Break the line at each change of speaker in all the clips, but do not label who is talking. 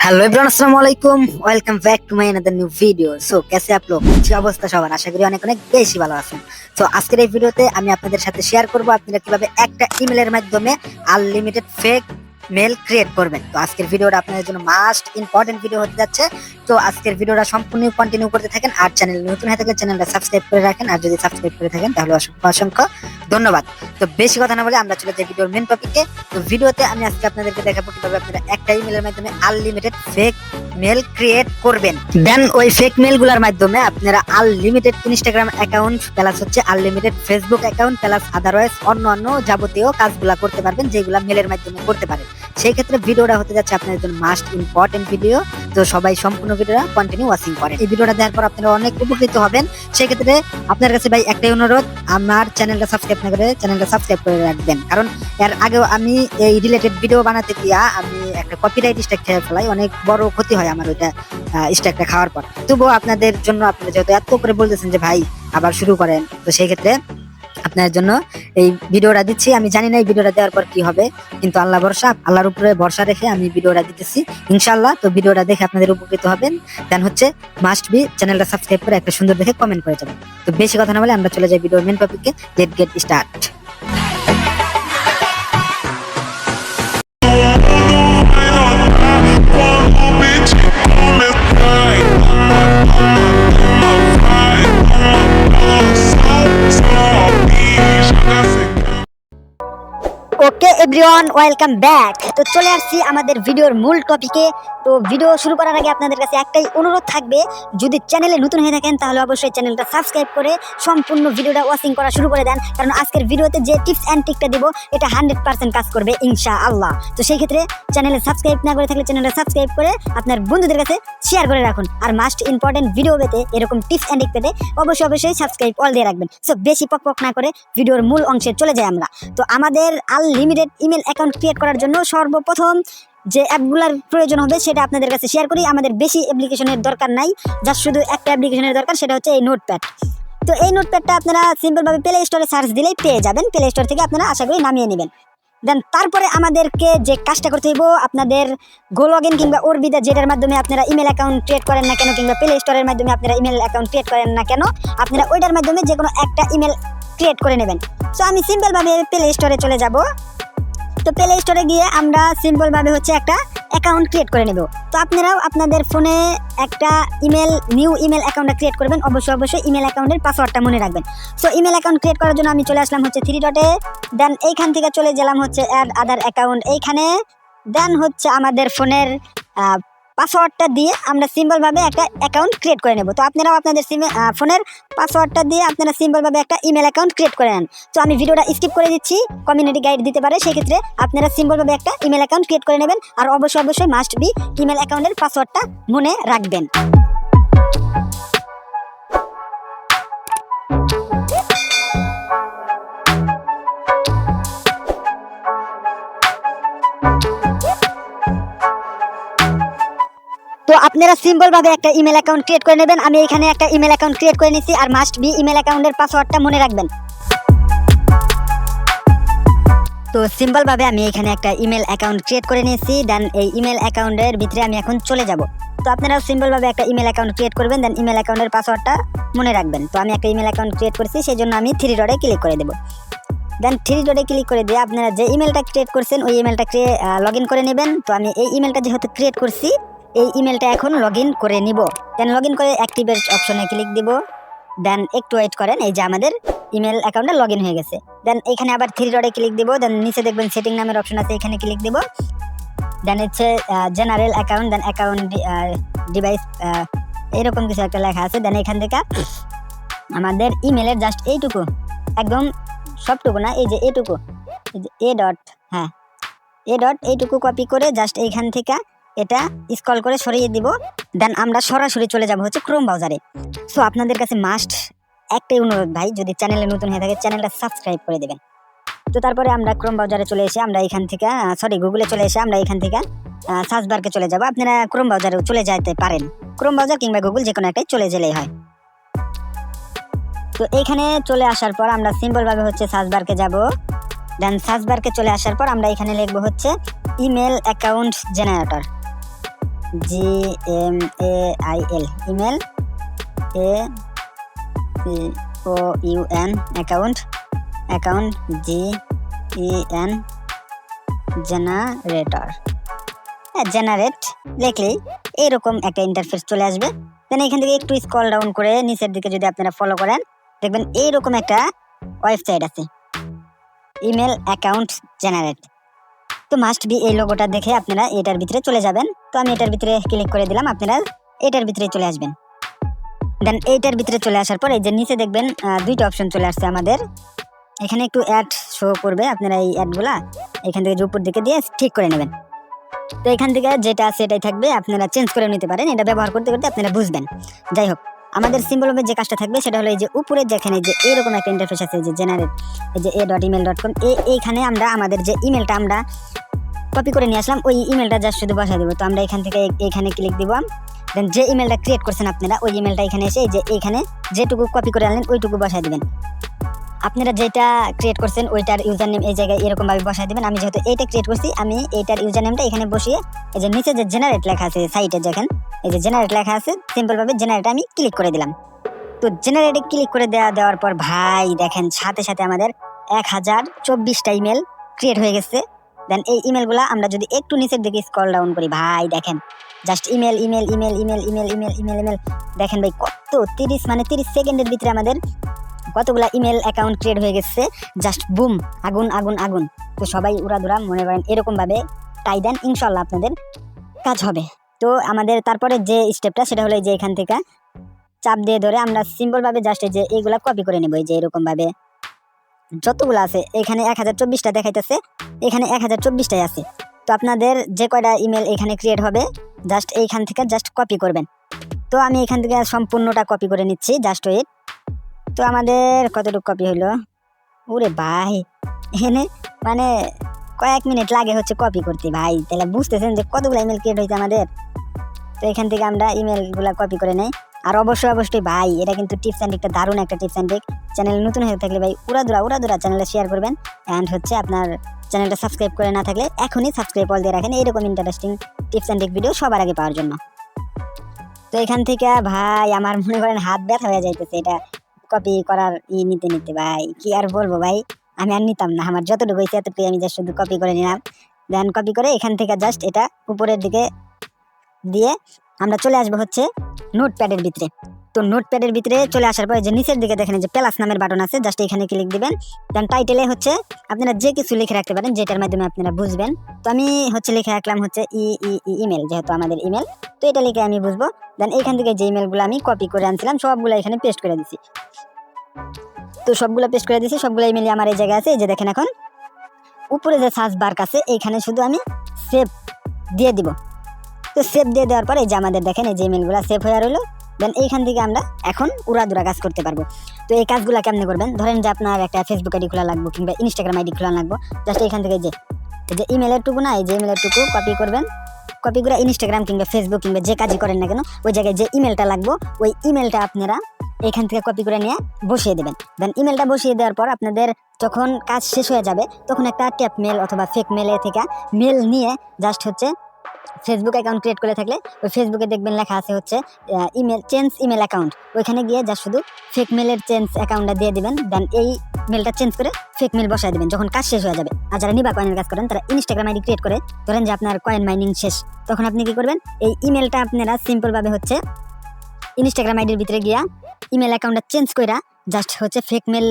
Hello everyone, अस्सलाम वालेकुम। Welcome back to my another new video. So कैसे आप लोग? কি অবস্থা সবার? আশা করি অনেক অনেক বেশি ভালো আছেন। সো আজকের এই ভিডিওতে আমি আপনাদের সাথে শেয়ার করব আপনারা কিভাবে একটা ইমেলের মাধ্যমে আনলিমিটেড ফেক মেল ক্রিয়েট করবেন। তো আজকের ভিডিওটা আপনাদের জন্য মাস্ট ইম্পর্টেন্ট ভিডিও হতে যাচ্ছে। তো আজকের ভিডিওটা সম্পূর্ণ কন্টিনিউ করতে থাকেন। আর চ্যানেল নতুন হয়ে থাকলে চ্যানেলটা সাবস্ক্রাইব করে রাখেন, আর যদি সাবস্ক্রাইব করে থাকেন তাহলে অসংখ্য অসংখ্য ধন্যবাদ। তো বেশি কথা না বলে আমরা চলে যাই ভিডিওর মেন টপিকে। তো ভিডিওতে আমি আজকে আপনাদেরকে দেখাবো কিভাবে আপনারা একটা ইমেলের মাধ্যমে আনলিমিটেড ফেক মেল ক্রিয়েট করবেন। দেন ওই ফেক মেলগুলোর মাধ্যমে আপনারা আনলিমিটেড ইনস্টাগ্রাম অ্যাকাউন্ট প্লাস হচ্ছে unlimited Facebook account plus otherwise অন্য যাবতীয় কাজগুলো করতে পারবেন, যেগুলো মেলের মাধ্যমে করতে পারেন। সেই ক্ষেত্রে ভিডিওটা হতে যাচ্ছে আপনাদের জন্য মাস্ট ইম্পর্টেন্ট ভিডিও। তো সবাই সম্পূর্ণ ভিডিওটা কন্টিনিউ ওয়াচিং করেন। এই ভিডিওটা দেখার পর আপনারা অনেক উপকৃত হবেন। সেই ক্ষেত্রে আপনার কাছে ভাই একটাই অনুরোধ, আমার চ্যানেলটা সাবস্ক্রাইব না করে চ্যানেলটা সাবস্ক্রাইব করে রাখবেন। কারণ এর আগেও আমি এই রিলেটেড ভিডিও বানাতে গিয়া আমি একটা কপিরাইট স্ট্রাইক খেয়ে ফেলাই, অনেক বড় ক্ষতি হয় আমার ওইটা স্ট্রাইকটা খাওয়ার পর। তবুও আপনাদের জন্য আপনারা যেহেতু এত করে বলতেছেন যে ভাই আবার শুরু করেন, তো সেই ক্ষেত্রে আপনার জন্য এই ভিডিওটা দিচ্ছি। আমি জানি না এই ভিডিওটা দেওয়ার পর কি হবে, কিন্তু আল্লাহ ভরসা, আল্লাহর উপরে ভরসা রেখে আমি ভিডিওটা দিতেছি ইনশাআল্লাহ। তো ভিডিওটা দেখে আপনাদের উপকৃত হবেন। দেন হচ্ছে মাস্ট বি চ্যানেলটা সাবস্ক্রাইব করে একটা সুন্দর দেখে কমেন্ট করে যাবেন। তো বেশি কথা না বলে আমরা চলে যাই ভিডিওর মেন টপিকে। Let's get start. Okay everyone, welcome back. তো চলে আসছি আমাদের ভিডিওর মূল টপিকে। তো ভিডিও শুরু করার আগে আপনাদের কাছে একটাই অনুরোধ থাকবে, যদি চ্যানেলে নতুন হয়ে থাকেন তাহলে অবশ্যই চ্যানেলটা সাবস্ক্রাইব করে সম্পূর্ণ ভিডিওটা ওয়াচিং করা শুরু করে দেন। কারণ আজকের ভিডিওতে যে টিপস অ্যান্ড ট্রিকটা দেবো এটা 100% কাজ করবে ইনশাআল্লাহ। তো সেই ক্ষেত্রে চ্যানেলে সাবস্ক্রাইব না করে থাকলে চ্যানেলটা সাবস্ক্রাইব করে আপনার বন্ধুদের কাছে শেয়ার করে রাখুন। আর মাস্ট ইম্পর্টেন্ট ভিডিও পেতে, এরকম টিপস অ্যান্ড ট্রিক পেতে অবশ্যই সাবস্ক্রাইব অল দিয়ে রাখবেন। সো বেশি পক না করে ভিডিওর মূল অংশে চলে যাই আমরা। তো আমাদের আনলিমিটেড ইমেল অ্যাকাউন্ট ক্রিয়েট করার জন্য সর্বপ্রথম যে অ্যাপগুলোর প্রয়োজন হবে সেটা আপনাদের কাছে শেয়ার করি। আমাদের বেশি অ্যাপ্লিকেশনের দরকার নাই, জাস্ট শুধু একটা অ্যাপ্লিকেশনের দরকার, সেটা হচ্ছে এই নোটপ্যাড। তো এই নোটপ্যাডটা আপনারা সিম্পলভাবে প্লে স্টোরে সার্চ দিলেই পেয়ে যাবেন। প্লে স্টোর থেকে আপনারা আশা করি নামিয়ে নেবেন। দেন তারপরে আমাদেরকে যে কাজটা করতে হইব, আপনাদের গো লগইন কিংবা ওরবিদা যেটার মাধ্যমে আপনারা ইমেল অ্যাকাউন্ট ক্রিয়েট করেন না কেন, কিংবা প্লে স্টোরের মাধ্যমে আপনারা ইমেল অ্যাকাউন্ট ক্রিয়েট করেন না কেন, আপনারা ওইটার মাধ্যমে যে কোনো একটা ইমেল ক্রিয়েট করে নেবেন। সো আমি সিম্পলভাবে প্লে স্টোরে চলে যাব। তো প্লে স্টোরে গিয়ে আমরা সিম্পলভাবে হচ্ছে একটা অ্যাকাউন্ট ক্রিয়েট করে নেব। তো আপনারাও আপনাদের ফোনে একটা নিউ ইমেল অ্যাকাউন্ট ক্রিয়েট করবেন। অবশ্যই ইমেল অ্যাকাউন্টের পাসওয়ার্ডটা মনে রাখবেন। সো ইমেল অ্যাকাউন্ট ক্রিয়েট করার জন্য আমি চলে আসলাম হচ্ছে 3 ডটে। দেন এইখান থেকে চলে গেলাম হচ্ছে অ্যাড আদার অ্যাকাউন্ট এইখানে। দেন হচ্ছে আমাদের ফোনের পাসওয়ার্ডটা দিয়ে আমরা সিম্পলভাবে একটা অ্যাকাউন্ট ক্রিয়েট করে নেব। তো আপনারাও আপনাদের ফোনের পাসওয়ার্ডটা দিয়ে আপনারা সিম্পলভাবে একটা ইমেল অ্যাকাউন্ট ক্রিয়েট করে নেন। তো আমি ভিডিওটা স্কিপ করে দিচ্ছি, কমিউনিটি গাইড দিতে পারে, সেক্ষেত্রে আপনারা সিম্পলভাবে একটা ইমেল অ্যাকাউন্ট ক্রিয়েট করে নেবেন। আর অবশ্যই মাস্ট বি ইমেল অ্যাকাউন্টের পাসওয়ার্ডটা মনে রাখবেন। তো আপনারা সিম্পলভাবে একটা ইমেল অ্যাকাউন্ট ক্রিয়েট করে নেবেন। আমি এখানে একটা ইমেল অ্যাকাউন্ট ক্রিয়েট করে নিয়েছি, আর মাস্ট বি ইমেল অ্যাকাউন্টের পাসওয়ার্ডটা মনে রাখবেন। তো সিম্পলভাবে আমি এখানে একটা ইমেল অ্যাকাউন্ট ক্রিয়েট করে নিয়েছি। দেন এই ইমেল অ্যাকাউন্টের ভিতরে আমি এখন চলে যাব। তো আপনারাও সিম্পলভাবে একটা ইমেল অ্যাকাউন্ট ক্রিয়েট করবেন, দেন ইমেল অ্যাকাউন্টের পাসওয়ার্ডটা মনে রাখবেন। তো আমি একটা ইমেল অ্যাকাউন্ট ক্রিয়েট করেছি, সেই জন্য আমি 3 ডটে ক্লিক করে দেবো। দেন 3 ডটে ক্লিক করে দিয়ে আপনারা যে ইমেলটা ক্রিয়েট করছেন ওই ইমেলটা লগ ইন করে নেবেন। তো আমি এই ইমেলটা যেহেতু ক্রিয়েট করছি, এই ইমেলটা এখন লগ ইন করে নিব। দেন লগ ইন করে অ্যাক্টিভেট অপশনে ক্লিক দিব। দেন একটু ওয়েট করেন, এই যে আমাদের ইমেল অ্যাকাউন্টটা লগ ইন হয়ে গেছে। দেন এখানে আবার 3 ডটে ক্লিক দিব। দেন নিচে দেখবেন সেটিং নামের অপশন আছে, এখানে ক্লিক দিব। দেন হচ্ছে জেনারেল অ্যাকাউন্ট, দেন অ্যাকাউন্ট ডিভাইস এরকম কিছু একটা লেখা আছে। দেন এখান থেকে আমাদের ইমেলের জাস্ট এইটুকু, একদম সবটুকু না, এই যে এটুকু, এই যে এ ডট এইটুকু কপি করে জাস্ট এইখান থেকে এটা স্ক্রল করে সরিয়ে দিব। দেন আমরা সরাসরি চলে যাব হচ্ছে ক্রোম ব্রাউজারে। সো আপনাদের কাছে মাস্ট একটাই অনুরোধ ভাই, যদি চ্যানেলে নতুন হয়ে থাকে চ্যানেলটা সাবস্ক্রাইব করে দেবেন। তো তারপরে আমরা ক্রোম ব্রাউজারে চলে এসে আমরা এখান থেকে গুগলে চলে এসে আমরা এখান থেকে সার্চ বারকে চলে যাব। আপনারা ক্রোম ব্রাউজারেও চলে যেতে পারেন, ক্রোম ব্রাউজার কিংবা গুগল যে কোনো একটাই চলে গেলেই হয়। তো এইখানে চলে আসার পর আমরা সিম্পলভাবে হচ্ছে সার্চ বারকে যাব। দেন সার্চ বারকে চলে আসার পর আমরা এখানে লিখবো হচ্ছে email account generator. GMAIL email ACOUN account GEN generator. Generate লিখলেই এইরকম একটা ইন্টারফেস চলে আসবে। দেন এখান থেকে একটু স্ক্রল ডাউন করে নিচের দিকে যদি আপনারা ফলো করেন দেখবেন এইরকম একটা ওয়েবসাইট আছে, ইমেল অ্যাকাউন্ট জেনারেট। তো মাস্ট বি এই লোগোটা দেখে আপনারা এটার ভিতরে চলে যাবেন। তো আমি এটার ভিতরে ক্লিক করে দিলাম, আপনারা এটার ভিতরে চলে আসবেন। দেন এইটার ভিতরে চলে আসার পর এই যে নিচে দেখবেন দুইটা অপশন চলে আসছে আমাদের। এখানে একটু অ্যাড শো করবে, আপনারা এই অ্যাডগুলা এখান থেকে উপর দিকে দিয়ে ঠিক করে নেবেন। তো এখান থেকে যেটা আছে এটাই থাকবে, আপনারা চেঞ্জ করে নিতে পারেন, এটা ব্যবহার করতে করতে আপনারা বুঝবেন। যাই হোক, আমাদের সিম্বলভাবে যে কাজটা থাকবে সেটা হলো এই যে উপরে যেখানে যে এরকম একটা ইন্টারফেস আছে যে জেনারেট, এই যে a.email.com, এইখানে আমরা আমাদের যে ইমেলটা আমরা কপি করে নিয়ে আসলাম ওই ইমেলটা জাস্ট শুধু বসাই দেবো। তো আমরা এখান থেকে এখানে ক্লিক দিব। দেন যে ইমেলটা ক্রিয়েট করছেন আপনারা ওই ইমেলটা এখানে এসে এই যে এইখানে যেটুকু কপি করে আনলেন ওইটুকু বসাই দিবেন। আপনারা যেটা ক্রিয়েট করছেন ওইটার ইউজার নেম এই জায়গায় এরকম ভাবে বসাই দিবেন। আমি যেহেতু এইটা ক্রিয়েট করছি আমি এইটার ইউজার নেমটা এখানে বসিয়ে এই যে নিচে যে জেনারেট লেখা আছে সাইটে দেখেন এই যে জেনারেট লেখা আছে, সিম্পল ভাবে জেনারেটে আমি ক্লিক করে দিলাম। তো জেনারেটে ক্লিক করে দেওয়ার পর ভাই দেখেন সাথে সাথে আমাদের 1024টা ইমেল ক্রিয়েট হয়ে গেছে। দেন এই ইমেলগুলা আমরা যদি একটু নিচের দিকে স্ক্রল ডাউন করি ভাই দেখেন just email email email email email email email email দেখেন ভাই কত 30 সেকেন্ডের ভিতরে আমাদের কতগুলা ইমেল অ্যাকাউন্ট ক্রিয়েট হয়ে গেছে। জাস্ট বুম, আগুন আগুন আগুন। তো সবাই উড়াধুরা মনে করেন এরকম ভাবে টাই দেন, ইনশাল্লাহ আপনাদের কাজ হবে। তো আমাদের তারপরে যে স্টেপটা সেটা হলো যে এখান থেকে চাপ দিয়ে ধরে আমরা সিম্পল ভাবে জাস্ট এই যে এইগুলা কপি করে নেবো। এই যে এরকম ভাবে যতগুলো আছে এখানে 1024টা দেখাইতেছে, এখানে 1024টাই আছে। তো আপনাদের যে কয়টা ইমেল এখানে ক্রিয়েট হবে জাস্ট এইখান থেকে জাস্ট কপি করবেন। তো আমি এখান থেকে সম্পূর্ণটা কপি করে নিচ্ছি, জাস্ট ওয়েট। তো আমাদের কতটুকু কপি হলো, ওরে ভাই এখানে মানে কয়েক মিনিট লাগে হচ্ছে কপি করতে ভাই, তাহলে বুঝতেছেন যে কতগুলো ইমেল ক্রিয়েট হয়েছে আমাদের। তো এখান থেকে আমরা ইমেলগুলো কপি করে নেই। আর অবশ্যই ভাই এটা কিন্তু টিপস অ্যান্ড ট্রিকটা দারুণ একটা টিপস অ্যান্ড ট্রিক। চ্যানেল নতুন হয়ে থাকলে ভাই উড়াদুরা চ্যানেলটা শেয়ার করবেন। অ্যান্ড হচ্ছে আপনার চ্যানেলটা সাবস্ক্রাইব করে না থাকলে এখনই সাবস্ক্রাইব অল দিয়ে রাখেন এইরকম interesting tips and trick video সবার আগে পাওয়ার জন্য। তো এখান থেকে ভাই আমার মনে করেন হাত ব্যথা হয়ে যাইতেছে এটা কপি করার নিতে নিতে ভাই, কি আর বলবো ভাই, আমি আর নিতাম না, আমার যতটুকু হয়েছে এতটুকু আমি জাস্ট শুধু কপি করে নিলাম। দেন কপি করে এখান থেকে জাস্ট এটা উপরের দিকে দিয়ে আমরা চলে আসবো হচ্ছে নোটপ্যাডের ভিতরে। তো নোটপ্যাডের ভিতরে চলে আসার পরে যে নিচের দিকে দেখেন যে প্লাস নামের বাটন আছে, জাস্ট এখানে ক্লিক দিবেন। দেন টাইটেলে হচ্ছে আপনারা যে কিছু লিখে রাখতে পারেন যেটার মাধ্যমে আপনারা বুঝবেন। তো আমি হচ্ছে লিখে রাখলাম হচ্ছে ইমেল, যেহেতু আমাদের ইমেল, তো এটা লিখে আমি বুঝবো। দেন এখান থেকে যে ইমেলগুলো আমি কপি করে আনছিলাম সবগুলো এখানে পেস্ট করে দিছি। তো সবগুলো পেস্ট করে দিছি, সবগুলো ইমেলই আমার এই জায়গায় আছে। এই যে দেখেন এখন উপরে যে সার্চ বার আছে এইখানে শুধু আমি সেভ দিয়ে দিব। তো সেভ দিয়ে দেওয়ার পরে এই যে আমাদের দেখেন এই যে ইমেলগুলো সেভ হয়ে রইলো। দেন এইখান থেকে আমরা এখন উড়াদুরা কাজ করতে পারবো। তো এই কাজগুলো কেমনে করবেন, ধরেন যে আপনার একটা ফেসবুক আইডি খোলা লাগবে কিংবা ইনস্টাগ্রাম আইডি খোলা লাগবে, জাস্ট এইখান থেকে যে ইমেলের টুকু না, এই যে ইমেলের টুকু কপি করবেন। কপি করে ইনস্টাগ্রাম কিংবা ফেসবুক কিংবা যে কাজই করেন না কেন ওই জায়গায় যে ইমেলটা লাগবে ওই ইমেলটা আপনারা এখান থেকে কপি করে নিয়ে বসিয়ে দেবেন। দেন ইমেলটা বসিয়ে দেওয়ার পর আপনাদের যখন কাজ শেষ হয়ে যাবে তখন একটা ট্যাপ মেল অথবা ফেক মেলে থেকে মেল নিয়ে জাস্ট হচ্ছে ফেসবুক অ্যাকাউন্ট ক্রিয়েট করে থাকলে ওই ফেসবুকে দেখবেন লেখা আছে হচ্ছে ইমেল চেঞ্জ ইমেল অ্যাকাউন্ট, ওইখানে গিয়ে জাস্ট শুধু ফেক মেলের চেঞ্জ অ্যাকাউন্টটা দিয়ে দিবেন। দেন এই মেলটা চেঞ্জ করে ফেক মেল বসায় দেবেন যখন কাজ শেষ হয়ে যাবে। আর যারা নিবা কয়েনের কাজ করেন তারা ইনস্টাগ্রাম আইডি ক্রিয়েট করে ধরেন যে আপনার কয়েন মাইনিং শেষ, তখন আপনি কি করবেন এই ইমেলটা আপনারা সিম্পলভাবে হচ্ছে ইনস্টাগ্রাম আইডির ভিতরে গিয়া ইমেল অ্যাকাউন্টটা চেঞ্জ কইরা জাস্ট হচ্ছে ফেক মেল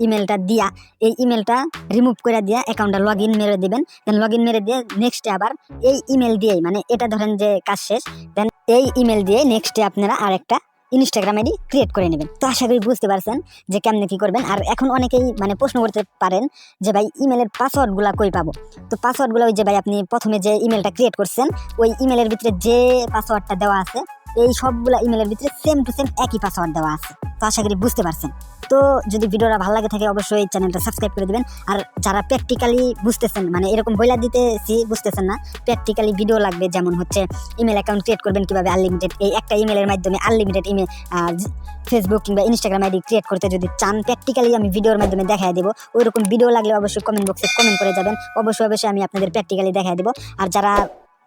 ইমেলটা দিয়া এই ইমেলটা রিমুভ করে দিয়া অ্যাকাউন্টটা লগ ইন মেরে দিবেন। দেন লগ ইন মেরে দিয়ে নেক্সটে আবার এই ইমেল দিয়েই মানে এটা ধরেন যে কাজ শেষ, দেন এই ইমেল দিয়ে নেক্সটে আপনারা আরেকটা ইনস্টাগ্রাম আইডি ক্রিয়েট করে নেবেন। তো আশা করি বুঝতে পারছেন যে কেমনে কি করবেন। আর এখন অনেকেই মানে প্রশ্ন করতে পারেন যে ভাই ইমেলের পাসওয়ার্ডগুলো কই পাবো। তো পাসওয়ার্ডগুলো ওই যে ভাই আপনি প্রথমে যে ইমেলটা ক্রিয়েট করছেন ওই ইমেলের ভিতরে যে পাসওয়ার্ডটা দেওয়া আছে এই সবগুলা ইমেলের ভিতরে সেম টু সেম একই পাসওয়ার্ড দেওয়া আছে। তো আশা করি বুঝতে পারছেন। তো যদি ভিডিওটা ভালো লাগে থাকে অবশ্যই চ্যানেলটা সাবস্ক্রাইব করে দিবেন। আর যারা প্র্যাকটিক্যালি বুঝতেছেন মানে এরকম বইলা দিতেছি বুঝতেছেন না, প্র্যাকটিক্যালি ভিডিও লাগবে, যেমন হচ্ছে ইমেল অ্যাকাউন্ট ক্রিয়েট করবেন কিভাবে আনলিমিটেড, এই একটা ইমেলের মাধ্যমে আনলিমিটেড ইমেল ফেসবুক কিংবা ইনস্টাগ্রাম আইডি ক্রিয়েট করতে যদি চান প্র্যাকটিক্যালি আমি ভিডিওর মাধ্যমে দেখাই দেবো। ওইরকম ভিডিও লাগলে অবশ্যই কমেন্ট বক্সে কমেন্ট করে যাবেন, অবশ্যই আমি আপনাদের প্র্যাকটিক্যালি দেখাই দেবো। আর যারা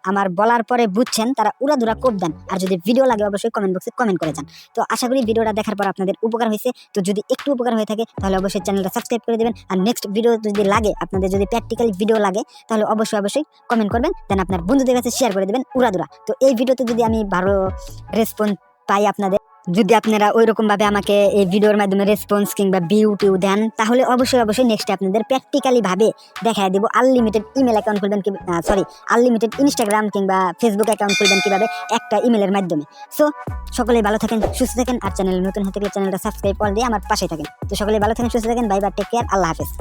আমার বলার পরে বুঝছেন তারা উড়াধুরা কোপ দেন। আর যদি ভিডিও লাগে অবশ্যই কমেন্ট বক্সে কমেন্ট করে যান। তো আশা করি ভিডিওটা দেখার পর আপনাদের উপকার হয়েছে। তো যদি একটু উপকার হয়ে থাকে তাহলে অবশ্যই চ্যানেলটা সাবস্ক্রাইব করে দেবেন। আর নেক্সট ভিডিও যদি লাগে, আপনাদের যদি প্র্যাকটিক্যালি ভিডিও লাগে, তাহলে অবশ্যই কমেন্ট করবেন, দেন আপনার বন্ধুদের কাছে শেয়ার করে দেবেন উড়াধুরা। তো এই ভিডিওতে যদি আমি ভালো রেসপন্স পাই আপনাদের, যদি আপনারা ওইরকম ভাবে আমাকে এই ভিডিওর মাধ্যমে রেসপন্স কিংবা ভিউ টিউ দেন, তাহলে অবশ্যই নেক্সটে আপনাদের প্র্যাকটিক্যালি ভাবে দেখায় দিব আনলিমিটেড ইমেল অ্যাকাউন্ট খুলবেন, আনলিমিটেড ইনস্টাগ্রাম কিংবা ফেসবুক অ্যাকাউন্ট খুলবেন কিভাবে একটা ইমেলের মাধ্যমে। সো সকলেই ভালো থাকেন, সুস্থ থাকেন। আর চ্যানেল নতুন হয়ে থাকলে চ্যানেলটা সাবস্ক্রাইব করে দিয়ে আমার পাশে থাকেন। তো সকলেই ভালো থাকেন, সুস্থ থাকেন। বাই বাই, টেক কেয়ার, আল্লাহ হাফেজ।